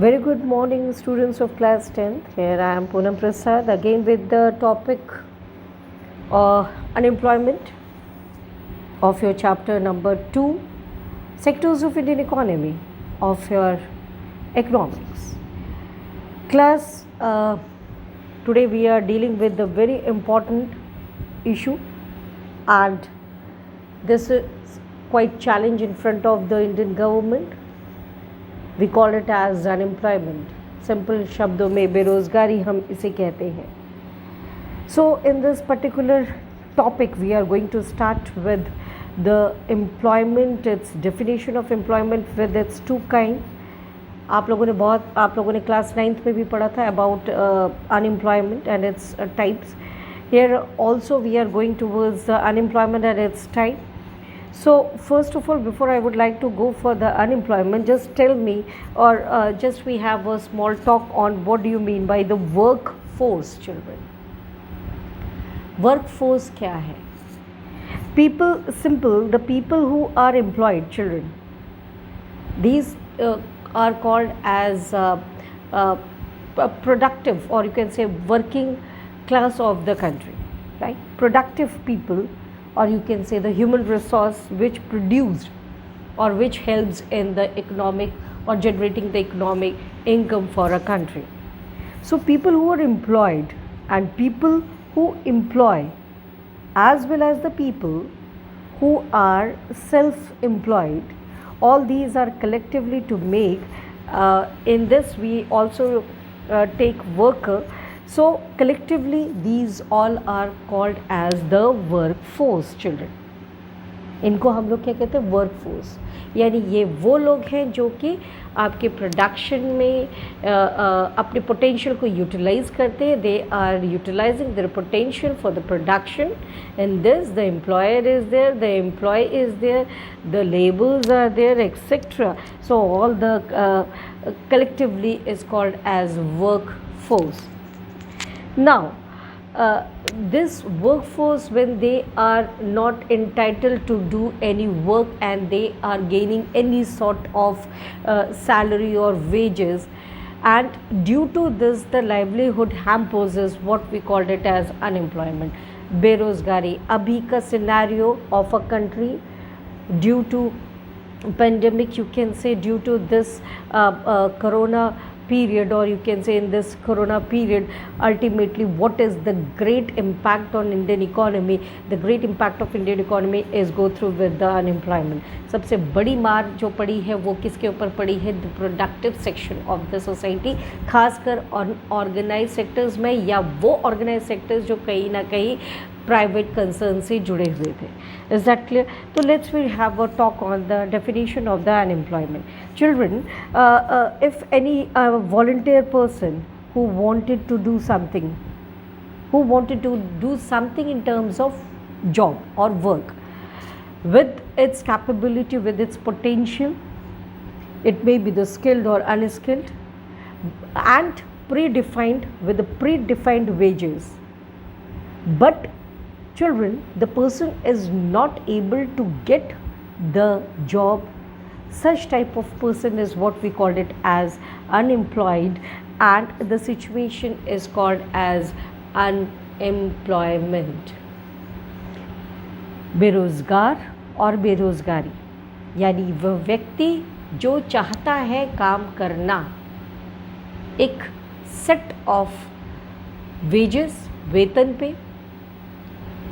Very good morning, students of class 10th. Here I am Poonam Prasad again with the topic unemployment of your chapter number 2, sectors of Indian economy of your economics. Class, today we are dealing with a very important issue, and this is quite challenge in front of the Indian government. We call it as unemployment. Simple शब्दों में बेरोजगारी हम इसे कहते हैं. So in this particular topic we are going to start with the employment, its definition of employment with its two kinds. आप लोगों ने क्लास 9th में भी पढ़ा था about unemployment and its types. Here also we are going towards the unemployment and its type. So first of all, before I would like to go for the unemployment, just tell me, or just we have a small talk on what do you mean by the workforce, children. Workforce क्या है? People, simple, the people who are employed, children. These are called as productive, or you can say working class of the country, right? Productive people, or you can say the human resource which produced or which helps in the economic or generating the economic income for a country. So people who are employed and people who employ, as well as the people who are self-employed, all these are collectively to make, in this we also take worker. So collectively these all are called as the workforce, children. इनको हम लोग क्या कहते हैं? Workforce. यानी ये वो लोग हैं जो कि आपके प्रोडक्शन में अपने पोटेंशियल को यूटिलाइज करते हैं. They are utilising their potential for the production. In this the employer is there, the employee is there, the labours are there, etcetera. So all the collectively is called as workforce. Now, this workforce, when they are not entitled to do any work and they are gaining any sort of salary or wages, and due to this the livelihood hampers is what we called it as unemployment. बेरोजगारी अभी का scenario of a country due to pandemic, you can say due to this corona period, or you can say in this corona period, ultimately what is the great impact on Indian economy? The great impact of Indian economy is go through with the unemployment. सबसे बड़ी मार जो पड़ी है वो किसके ऊपर पड़ी है? The productive section of the society, खासकर ऑर्गेनाइज सेक्टर्स में, या वो ऑर्गेनाइज सेक्टर्स जो कहीं ना कहीं प्राइवेट कंसर्न से जुड़े हुए थे. Is that clear? तो let's we have a talk on the definition of the unemployment. Children, if any volunteer person who wanted to do something, in terms of job or work, with its capability, with its potential, it may be the skilled or unskilled, and predefined, with the predefined wages. But children, the person is not able to get the job. Such type of person is what we called it as unemployed, and the situation is called as unemployment. बेरोजगार और बेरोजगारी, यानी वह व्यक्ति जो चाहता है काम करना, एक सेट ऑफ वेजेस, वेतन पे,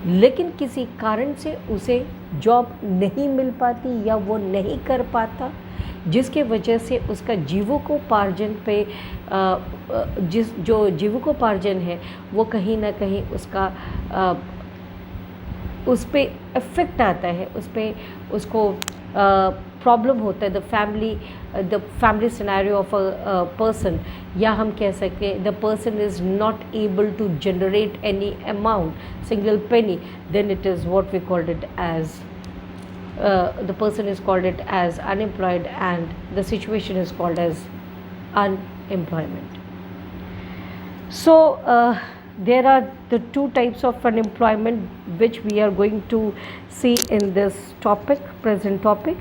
लेकिन किसी कारण से उसे जॉब नहीं मिल पाती या वो नहीं कर पाता, जिसके वजह से उसका जीविकोपार्जन पे जो जीविकोपार्जन है वो कहीं ना कहीं उसका उस पर इफ़ेक्ट आता है, उस पर उसको प्रॉब्लम होता है. The family scenario of a person, या हम कह सकते हैं the person is not able to generate any amount, single penny, then it is what we called it as the person is called it as unemployed, and the situation is called as unemployment. So there are the two types of unemployment which we are going to see in this topic, present topic.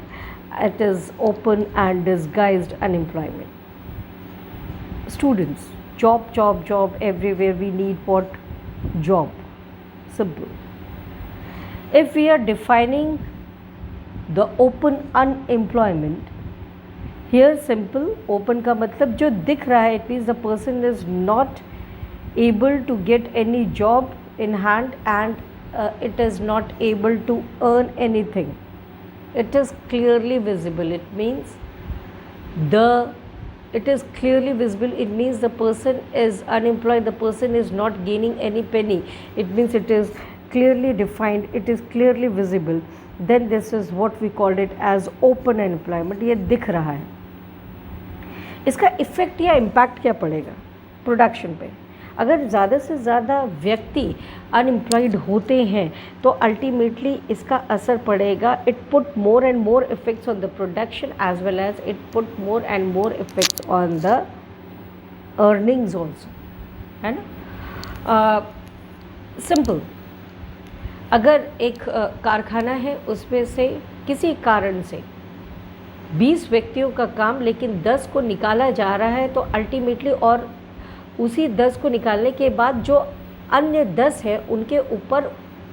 It is open and disguised unemployment. students, job, everywhere we need what? Job. Simple. If we are defining the open unemployment, here simple, open का मतलब जो दिख रहा है, it means the person is not able to get any job in hand and it is not able to earn anything. It is clearly visible. It means it is clearly visible. It means the person is unemployed, the person is not gaining any penny. It means it is clearly defined, it is clearly visible. Then this is what we called it as open unemployment. ये दिख रहा है. इसका effect या impact क्या पड़ेगा production पे? अगर ज़्यादा से ज़्यादा व्यक्ति अनएम्प्लॉयड होते हैं तो अल्टीमेटली इसका असर पड़ेगा. It put more and more effects on the production as well as it put more and more effects on the earnings also, है ना. सिंपल, अगर एक कारखाना है उसमें से किसी कारण से 20 व्यक्तियों का काम लेकिन 10 को निकाला जा रहा है, तो अल्टीमेटली और उसी 10 को निकालने के बाद जो अन्य 10 है उनके ऊपर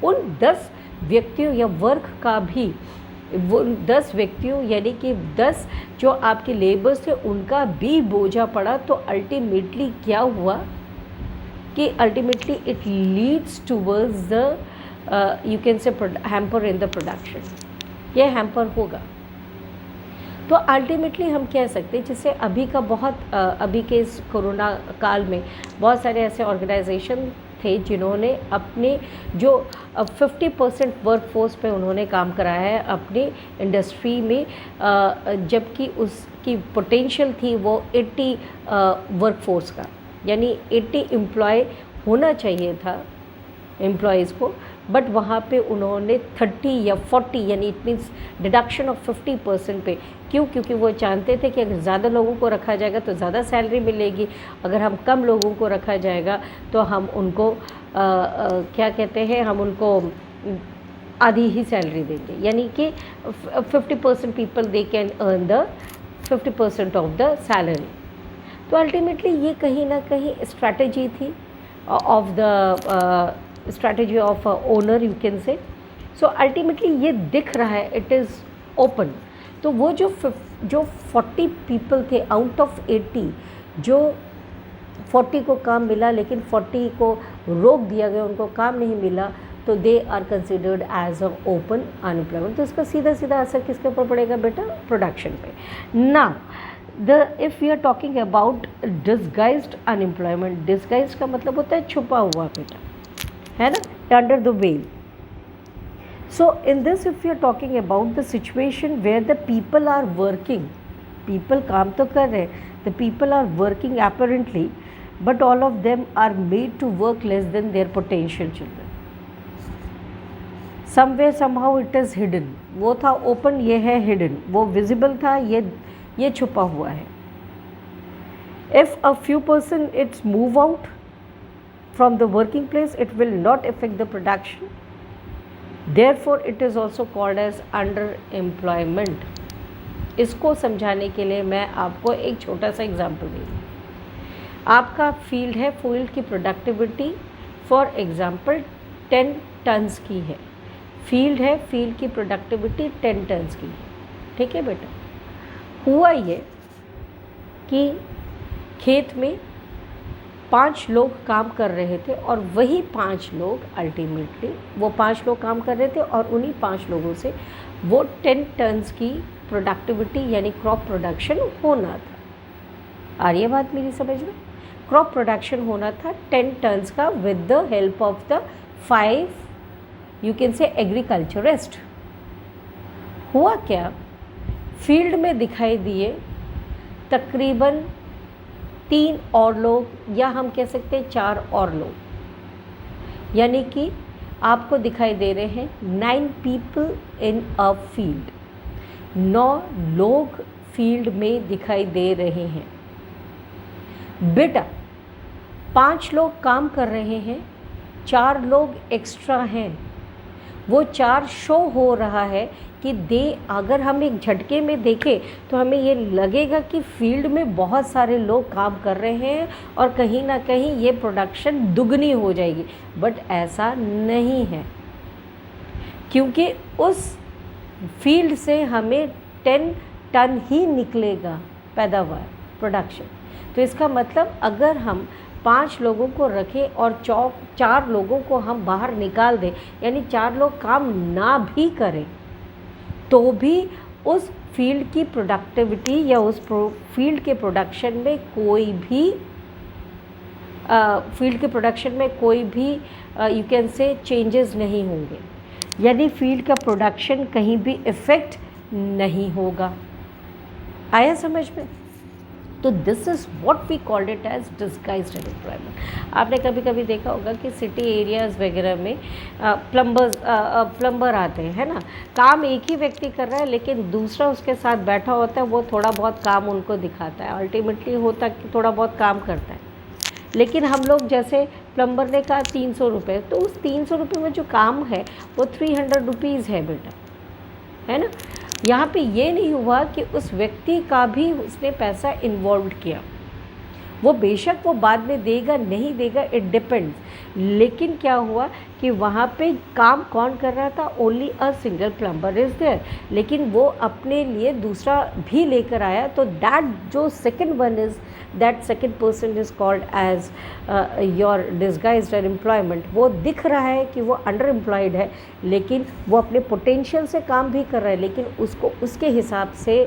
उन 10 व्यक्तियों या वर्क का भी, वो 10 व्यक्तियों यानी कि 10 जो आपके लेबर्स थे उनका भी बोझा पड़ा. तो अल्टीमेटली क्या हुआ कि ultimately it leads towards the you can से हैम्पर इन द प्रोडक्शन. ये हैम्पर होगा. तो अल्टीमेटली हम कह सकते हैं, जिससे अभी का बहुत अभी के इस कोरोना काल में बहुत सारे ऐसे ऑर्गेनाइजेशन थे जिन्होंने अपने जो 50% वर्कफोर्स पे उन्होंने काम कराया है अपनी इंडस्ट्री में, जबकि उसकी पोटेंशियल थी वो 80 वर्कफोर्स का, यानी 80 एम्प्लॉय होना चाहिए था एम्प्लॉयज़ को, बट वहाँ पे उन्होंने 30 या 40 यानी इट मीन्स डिडक्शन ऑफ 50% पे. क्यों? क्योंकि वो जानते थे कि अगर ज़्यादा लोगों को रखा जाएगा तो ज़्यादा सैलरी मिलेगी, अगर हम कम लोगों को रखा जाएगा तो हम उनको क्या कहते हैं, हम उनको आधी ही सैलरी देंगे, यानी कि 50% people they can earn the 50% of the salary. तो अल्टीमेटली ये कहीं ना कहीं स्ट्रैटेजी थी of the strategy of owner you can say. So ultimately ये दिख रहा है, it is open. तो वो जो 40 people थे out of 80, जो 40 को काम मिला लेकिन 40 को रोक दिया गया, उनको काम नहीं मिला, तो they are considered as a open unemployment. तो इसका सीधा सीधा असर किसके ऊपर पड़ेगा बेटा? प्रोडक्शन पे. ना if we are talking about disguised unemployment, disguised का मतलब होता है छुपा हुआ बेटा, है ना, under the well. So in this if you are talking about the situation where the people are working, people काम तो कर रहे हैं, the people are working apparently, but all of them are made to work less than their potential children. Somewhere somehow it is hidden. वो था open, ये है hidden. वो विजिबल था, ये छुपा हुआ है. If a few person it's move out from the working place, it will not affect the production. Therefore it is also called as underemployment. इसको समझाने के लिए मैं आपको एक छोटा सा एग्जांपल दूँगी. आपका फील्ड है, फील्ड की प्रोडक्टिविटी फॉर एग्जांपल 10 टन्स की है. फील्ड है, फील्ड की प्रोडक्टिविटी 10 टन्स की है. ठीक है बेटा. हुआ ये कि खेत में 5 लोग काम कर रहे थे और वही 5 लोग अल्टीमेटली वो 5 लोग काम कर रहे थे और उन्हीं 5 लोगों से वो 10 टन्स की प्रोडक्टिविटी यानी क्रॉप प्रोडक्शन होना था. आ रही है बात मेरी समझ में? क्रॉप प्रोडक्शन होना था 10 टन्स का with the help of the 5 you can से एग्रीकल्चरिस्ट. हुआ क्या, फील्ड में दिखाई दिए तकरीबन 3 और लोग, या हम कह सकते हैं 4 और लोग, यानी कि आपको दिखाई दे रहे हैं 9 पीपल इन अ फील्ड. 9 लोग फील्ड में दिखाई दे रहे हैं बेटा. 5 लोग काम कर रहे हैं, 4 लोग एक्स्ट्रा हैं. वो 4 शो हो रहा है कि अगर हम एक झटके में देखें तो हमें ये लगेगा कि फील्ड में बहुत सारे लोग काम कर रहे हैं और कहीं ना कहीं ये प्रोडक्शन दुगनी हो जाएगी, बट ऐसा नहीं है, क्योंकि उस फील्ड से हमें 10 टन ही निकलेगा पैदावार, प्रोडक्शन। तो इसका मतलब अगर हम 5 लोगों को रखें और 4 लोगों को हम बाहर निकाल दें, यानी 4 लोग काम ना भी करें, तो भी उस फील्ड की प्रोडक्टिविटी या उस फील्ड के प्रोडक्शन में कोई भी यू कैन से चेंजेस नहीं होंगे, यानी फील्ड का प्रोडक्शन कहीं भी इफ़ेक्ट नहीं होगा। आया समझ में? तो this is what we called it as disguised unemployment. आपने कभी कभी देखा होगा कि सिटी एरियाज़ वगैरह में प्लम्बर आते हैं, है ना, काम एक ही व्यक्ति कर रहा है लेकिन दूसरा उसके साथ बैठा होता है, वो थोड़ा बहुत काम उनको दिखाता है, अल्टीमेटली होता कि थोड़ा बहुत काम करता है। लेकिन हम लोग जैसे प्लम्बर ने कहा 300 रुपये, तो उस 300 रुपये में जो काम है वो 300 रुपीज़ है बेटा, है ना। यहाँ पे ये नहीं हुआ कि उस व्यक्ति का भी उसने पैसा इन्वॉल्व किया, वो बेशक वो बाद में देगा नहीं देगा, इट डिपेंड्स। लेकिन क्या हुआ कि वहाँ पे काम कौन कर रहा था? Only a single plumber is there, लेकिन वो अपने लिए दूसरा भी लेकर आया। तो दैट जो second one is that second person is called as your disguised unemployment. वो दिख रहा है कि वो अंडर एम्प्लॉयड है, लेकिन वो अपने पोटेंशियल से काम भी कर रहा है, लेकिन उसको उसके हिसाब से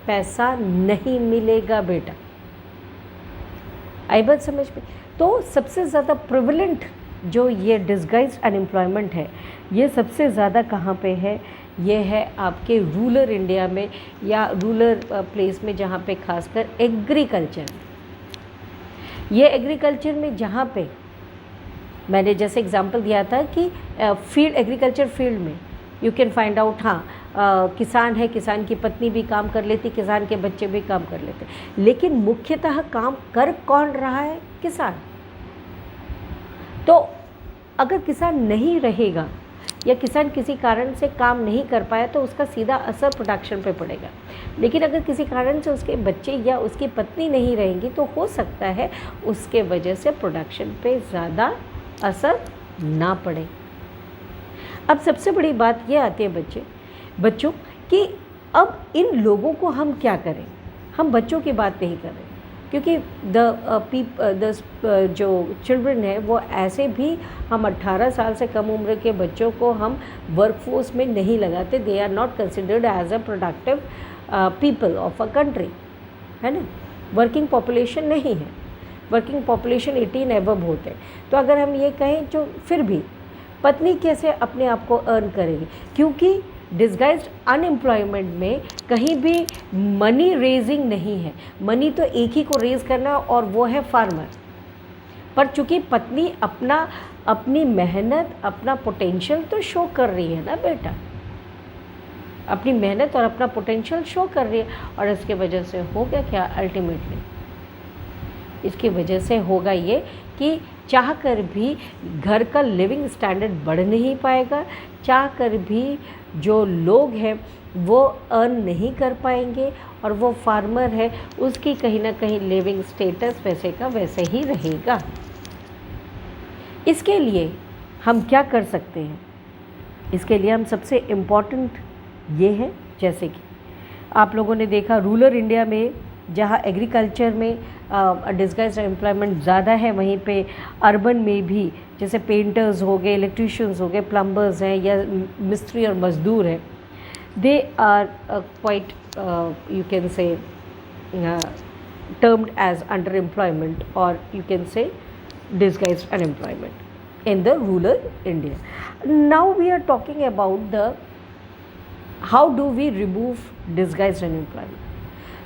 पैसा नहीं मिलेगा बेटा। आई बात समझ में? तो सबसे ज़्यादा प्रिवलेंट जो ये डिस्गाइज्ड अनएम्प्लॉयमेंट है, ये सबसे ज़्यादा कहाँ पे है? ये है आपके रूरल इंडिया में या रूरल प्लेस में, जहाँ पे खासकर एग्रीकल्चर। ये एग्रीकल्चर में जहाँ पे मैंने जैसे एग्जांपल दिया था कि फील्ड, एग्रीकल्चर फील्ड में यू कैन फाइंड आउट, हाँ किसान है, किसान की पत्नी भी काम कर लेती, किसान के बच्चे भी काम कर लेते, लेकिन मुख्यतः काम कर कौन रहा है? किसान। तो अगर किसान नहीं रहेगा या किसान किसी कारण से काम नहीं कर पाया तो उसका सीधा असर प्रोडक्शन पे पड़ेगा। लेकिन अगर किसी कारण से उसके बच्चे या उसकी पत्नी नहीं रहेंगी तो हो सकता है उसके वजह से प्रोडक्शन पे ज़्यादा असर ना पड़े। अब सबसे बड़ी बात ये आती है बच्चों कि अब इन लोगों को हम क्या करें? हम बच्चों की बात नहीं कर रहे, क्योंकि जो चिल्ड्रन है वो ऐसे भी, हम 18 साल से कम उम्र के बच्चों को हम वर्कफोर्स में नहीं लगाते। They are not considered as a productive people of a country, है ना। वर्किंग पॉपुलेशन नहीं है, वर्किंग पॉपुलेशन 18 एबव होते हैं। तो अगर हम ये कहें, जो फिर भी पत्नी कैसे अपने आप को अर्न करेगी? क्योंकि डिस्गाइज्ड अनएम्प्लॉयमेंट में कहीं भी मनी रेजिंग नहीं है। मनी तो एक ही को रेज करना और वो है फार्मर। पर चूँकि पत्नी अपनी मेहनत, अपना पोटेंशियल तो शो कर रही है ना बेटा, अपनी मेहनत और अपना पोटेंशियल शो कर रही है, और इसके वजह से होगा क्या? अल्टीमेटली इसकी वजह से होगा ये कि चाह कर भी घर का लिविंग स्टैंडर्ड बढ़ नहीं पाएगा, चाह कर भी जो लोग हैं वो अर्न नहीं कर पाएंगे, और वो फार्मर है उसकी कहीं ना कहीं लिविंग स्टेटस वैसे का वैसे ही रहेगा। इसके लिए हम क्या कर सकते हैं? इसके लिए हम सबसे इम्पॉर्टेंट ये है, जैसे कि आप लोगों ने देखा रूरल इंडिया में जहाँ एग्रीकल्चर में डिस्गाइज्ड एम्प्लॉयमेंट ज़्यादा है, वहीं पे अर्बन में भी जैसे पेंटर्स हो गए, इलेक्ट्रिशियंस हो गए, प्लम्बर्स हैं या मिस्त्री और मज़दूर हैं, they are quite you can say termed as underemployment, or you can say disguised unemployment in the rural India. Now we are talking about the how do we remove disguised unemployment.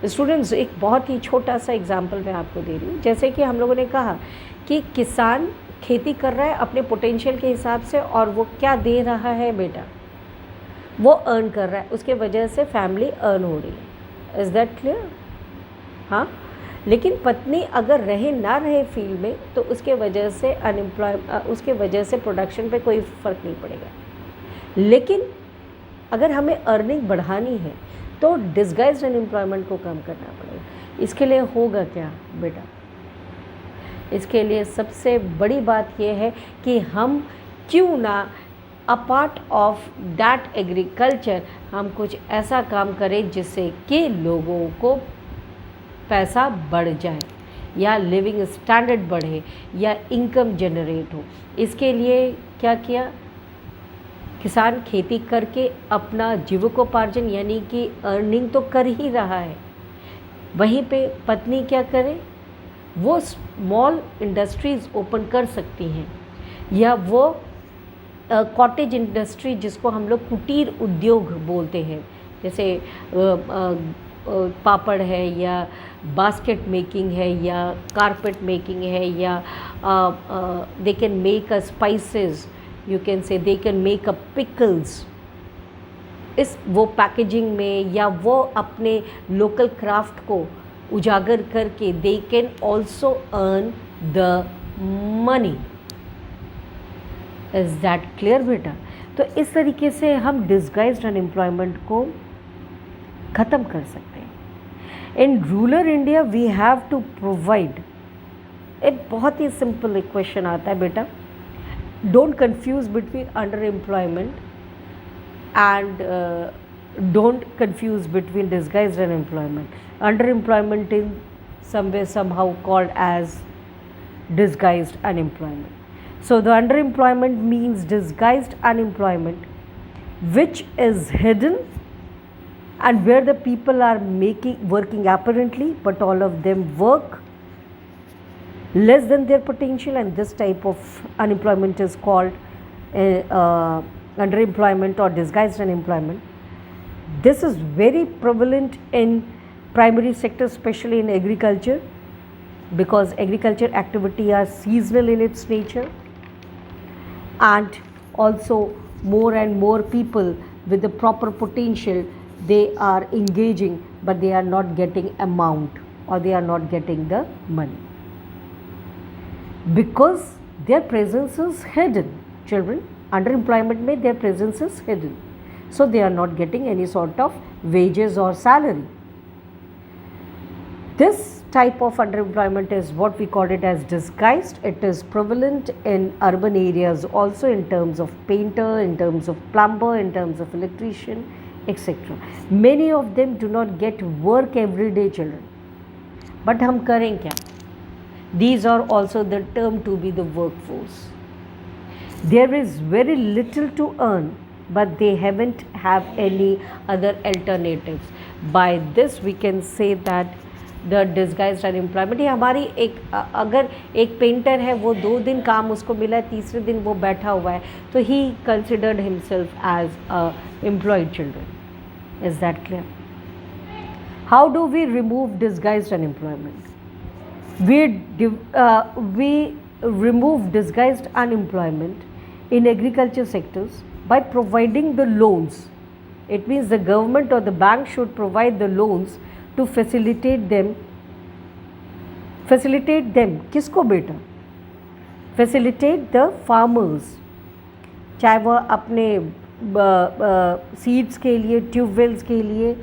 Students, एक बहुत ही छोटा सा example मैं आपको दे रही हूँ। जैसे कि हम लोगों ने कहा कि किसान खेती कर रहा है अपने पोटेंशियल के हिसाब से, और वो क्या दे रहा है बेटा? वो अर्न कर रहा है, उसके वजह से फैमिली अर्न हो रही है। Is that clear? हाँ। लेकिन पत्नी अगर रहे ना रहे फील्ड में तो उसके वजह से उसके वजह से प्रोडक्शन पे कोई फ़र्क नहीं पड़ेगा, लेकिन अगर हमें अर्निंग बढ़ानी है तो डिस्गाइज्ड अनएम्प्लॉयमेंट को कम करना पड़ेगा। इसके लिए होगा क्या बेटा? इसके लिए सबसे बड़ी बात यह है कि हम क्यों ना अपार्ट ऑफ दैट एग्रीकल्चर हम कुछ ऐसा काम करें जिससे कि लोगों को पैसा बढ़ जाए या लिविंग स्टैंडर्ड बढ़े या इनकम जनरेट हो। इसके लिए क्या किया? किसान खेती करके अपना जीविकोपार्जन यानी कि अर्निंग तो कर ही रहा है, वहीं पे पत्नी क्या करे? वो स्मॉल इंडस्ट्रीज़ ओपन कर सकती हैं या वो कॉटेज इंडस्ट्री जिसको हम लोग कुटीर उद्योग बोलते हैं, जैसे पापड़ है या बास्केट मेकिंग है या कारपेट मेकिंग है या they can make a spices, you can से they can make a pickles, इस वो पैकेजिंग में या वो अपने लोकल क्राफ्ट को उजागर करके they can also earn the money. Is that clear बेटा? तो इस तरीके से हम डिस्गाइज्ड अनएम्प्लॉयमेंट को ख़त्म कर सकते हैं। In rural India we have to provide, एक बहुत ही सिंपल इक्वेशन आता है बेटा, don't confuse between under employment and don't confuse between disguised unemployment. Underemployment is somewhere somehow called as disguised unemployment. So the underemployment means disguised unemployment which is hidden and where the people are working apparently but all of them work less than their potential, and this type of unemployment is called underemployment or disguised unemployment. This is very prevalent in primary sector, especially in agriculture, because agriculture activity are seasonal in its nature, and also more and more people with the proper potential, they are engaging but they are not getting amount or they are not getting the money because their presence is hidden. Children, underemployment mein their presence is hidden, so they are not getting any sort of wages or salary. This type of underemployment is what we call it as disguised. It is prevalent in urban areas also, in terms of painter, in terms of plumber, in terms of electrician, etc. Many of them do not get work every day, children, but हम करें क्या? These are also the term to be the workforce. There is very little to earn, but they haven't have any other alternatives. By this we can say that the disguised unemployment, ये हमारी एक अगर एक painter है वो 2 दिन काम उसको मिला है, तीसरे दिन वो बैठा हुआ है, तो he considered himself as employed. Children, is that clear? How do we remove disguised unemployment? We remove disguised unemployment in agriculture sectors by providing the loans. It means the government or the bank should provide the loans to facilitate them. किसको बेटा? Facilitate the farmers, चाहे वह अपने seeds के लिए, tube wells के लिए,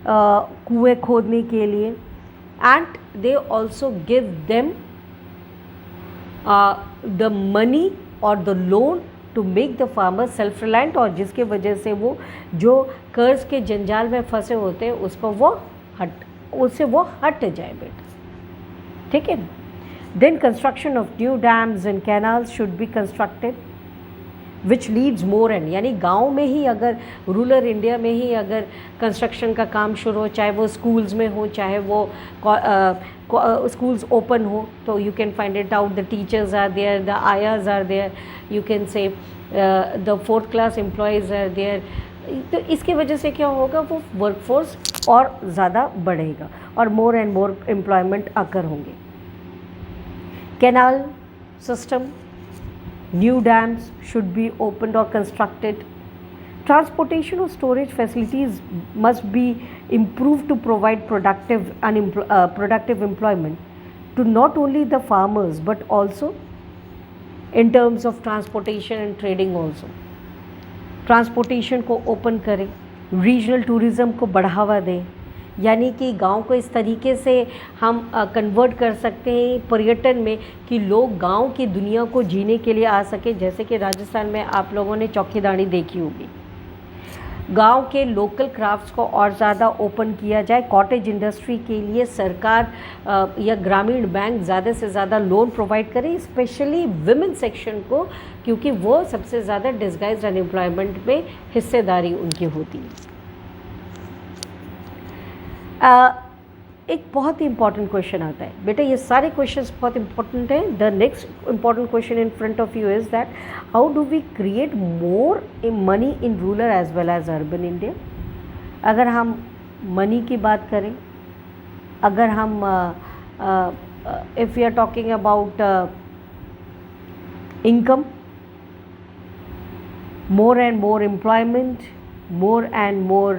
कुएँ खोदने के लिए, and they also give them the money or the loan to make the farmer self reliant, और जिसके वजह से वो जो कर्ज के जंजाल में फंसे होते हैं उससे वो हट जाए बेटा, ठीक है ना? Then construction of new dams and canals should be constructed which leads more and, यानी गांव में ही अगर रूरल इंडिया में ही अगर कंस्ट्रक्शन का काम शुरू हो, चाहे वो स्कूल्स में हो, चाहे वो schools open ho, so you can find it out, the teachers are there, the ayahs are there, you can say the 4th class employees are there. तो इसके वजह से क्या होगा, वो वर्कफोर्स और ज़्यादा बढ़ेगा और मोर एंड मोर एम्प्लॉयमेंट आकर होंगे. Canal system, new dams should be opened और constructed. Transportation or storage facilities must be improved to provide productive employment to not only the farmers but also in terms of transportation and trading also. Transportation को open करें, regional tourism को बढ़ावा दें, यानी कि गांव को इस तरीके से हम कन्वर्ट कर सकते हैं पर्यटन में कि लोग गांव की दुनिया को जीने के लिए आ सके। जैसे कि राजस्थान में आप लोगों ने चौकीदानी देखी होगी। गांव के लोकल क्राफ्ट्स को और ज़्यादा ओपन किया जाए। कॉटेज इंडस्ट्री के लिए सरकार या ग्रामीण बैंक ज़्यादा से ज़्यादा लोन प्रोवाइड करें, स्पेशली विमेन सेक्शन को, क्योंकि वो सबसे ज़्यादा डिस्गाइज्ड अनएम्प्लॉयमेंट में हिस्सेदारी उनकी होती है। एक बहुत ही इंपॉर्टेंट क्वेश्चन आता है बेटा, ये सारे क्वेश्चंस बहुत इंपॉर्टेंट हैं। The next important question in front of you is that how do we create more money in rural as well as urban India. अगर हम मनी की बात करें, अगर हम if we are talking about income, more and more employment, more and more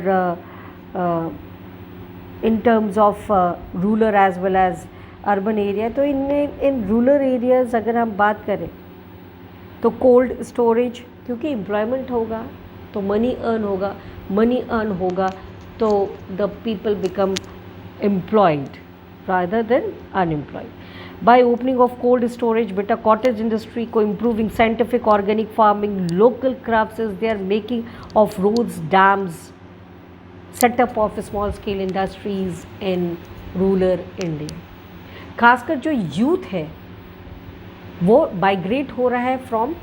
in terms of rural as well as urban area। तो इन rural areas अगर हम बात करें तो कोल्ड स्टोरेज, क्योंकि एम्प्लॉयमेंट होगा तो मनी अर्न होगा, मनी अर्न होगा तो the people become employed rather than unemployed। By opening of cold storage, बेटा cottage industry को improving, scientific organic farming, local crafts is they are making of roads, dams, setup of small scale industries in rural India। खासकर जो youth है वो migrate हो रहा है from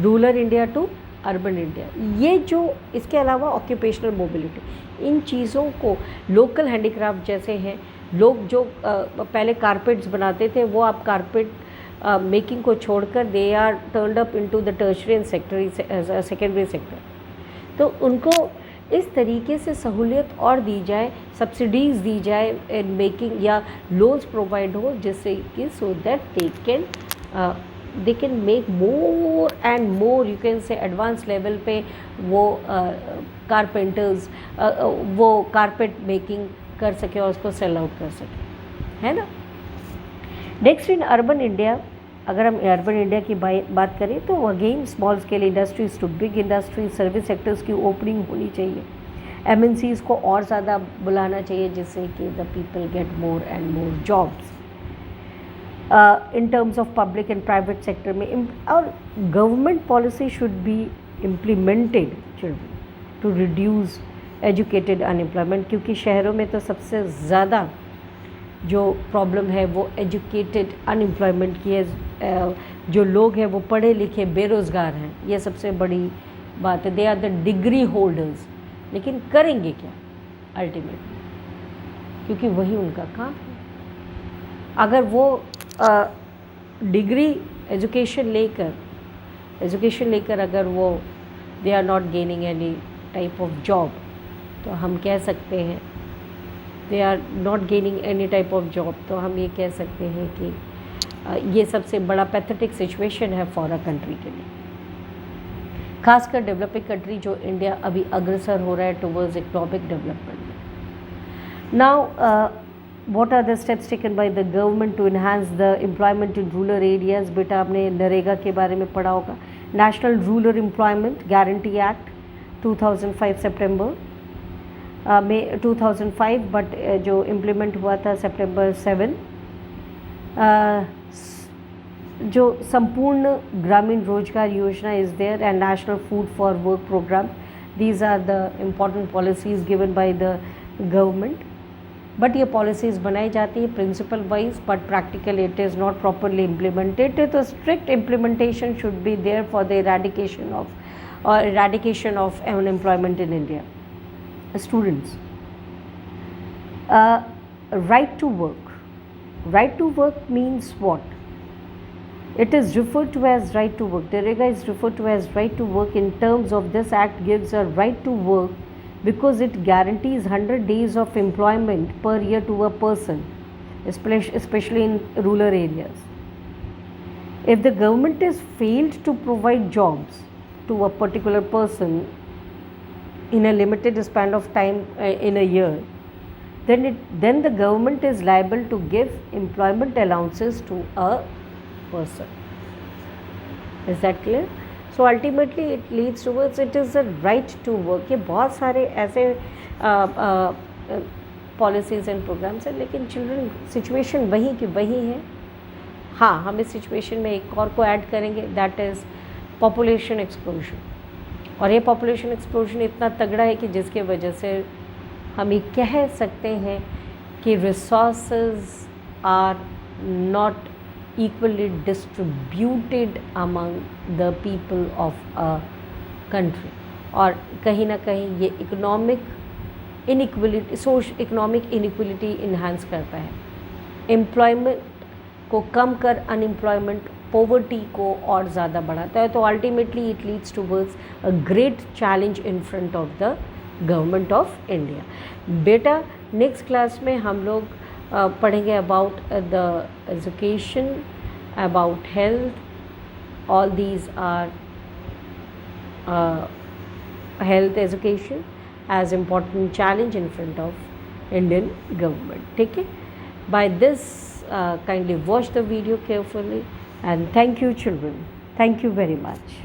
rural India to urban India. ये जो इसके अलावा ऑक्यूपेशनल मोबिलिटी, इन चीज़ों को, लोकल हैंडीक्राफ्ट जैसे हैं, लोग जो पहले कारपेट्स बनाते थे वो आप कारपेट मेकिंग को छोड़कर they are turned up into the tertiary and secondary sector. तो उनको इस तरीके से सहूलियत और दी जाए, सब्सिडीज़ दी जाए इन मेकिंग, या लोन्स प्रोवाइड हो, जिससे कि so that they can make more and more, you can से एडवांस लेवल पे वो कारपेंटर्स वो कारपेट मेकिंग कर सके और उसको सेल आउट कर सके, है ना। नेक्स्ट इन अर्बन इंडिया, अगर हम अर्बन इंडिया की बात करें तो again small scale industries to big industries, service sectors की ओपनिंग होनी चाहिए, एमएनसीज को और ज़्यादा बुलाना चाहिए, जिससे कि the people get more and more jobs. In terms of public and private sector में, और government policy should be implemented to reduce educated unemployment, क्योंकि शहरों में तो सबसे ज़्यादा जो प्रॉब्लम है वो एजुकेटेड अनएम्प्लॉयमेंट की है। जो लोग हैं वो पढ़े लिखे बेरोज़गार हैं, ये सबसे बड़ी बात है। They are the degree holders, लेकिन करेंगे क्या अल्टीमेटली, क्योंकि वही उनका काम है। अगर वो डिग्री एजुकेशन लेकर अगर वो they are not gaining any type of job, तो हम कह सकते हैं they are not gaining any type of job, तो हम ये कह सकते हैं कि ये सबसे बड़ा पैथेटिक सिचुएशन है फॉर अ कंट्री के लिए, खासकर डेवलपिंग कंट्री जो इंडिया अभी अग्रसर हो रहा है towards economic development. Now what are the steps taken by the government to enhance the employment in rural areas. बेटा आपने नरेगा के बारे में पढ़ा होगा, national rural employment guarantee act 2005 सितंबर में 2005, बट जो इम्प्लीमेंट हुआ था सितंबर 7। जो संपूर्ण Grameen Rozgar Yojana is there and national food for work programme, these are the important policies given by the government. But ये पॉलिसीज़ बनाई जाती है principle wise, but practical it is not properly implemented. तो strict implementation should be there for the eradication of unemployment in India. Students, right to work. Right to work means what? It is referred to as right to work. NREGA is referred to as right to work. In terms of this act gives a right to work because it guarantees 100 days of employment per year to a person, especially in rural areas. If the government has failed to provide jobs to a particular person in a limited span of time in a year, then the government is liable to give employment allowances to a person. Is that clear? So ultimately it leads towards it is a right to work. ये बहुत सारे ऐसे policies and programmes हैं, लेकिन children situation वही की वही है। हाँ, हम इस सिचुएशन में एक और को ऐड करेंगे, दैट इज़ पॉपुलेशन एक्सप्लोजन। और ये पॉपुलेशन एक्सप्लोजन इतना तगड़ा है कि जिसके वजह से हम ये कह सकते हैं कि resources are not equally distributed among the people of a country, और कहीं ना कहीं ये economic inequality, social economic inequality enhance करता है, एम्प्लॉयमेंट को कम कर अनएम्प्लॉयमेंट पॉवर्टी को और ज़्यादा बढ़ाता है। तो ultimately it leads towards a great challenge in front of the government of India. बेटा नेक्स्ट क्लास में हम लोग पढ़ेंगे about the education, about health, all these are health education as important challenge in front of Indian government. ठीक है, by this kindly watch the video carefully and thank you children, thank you very much.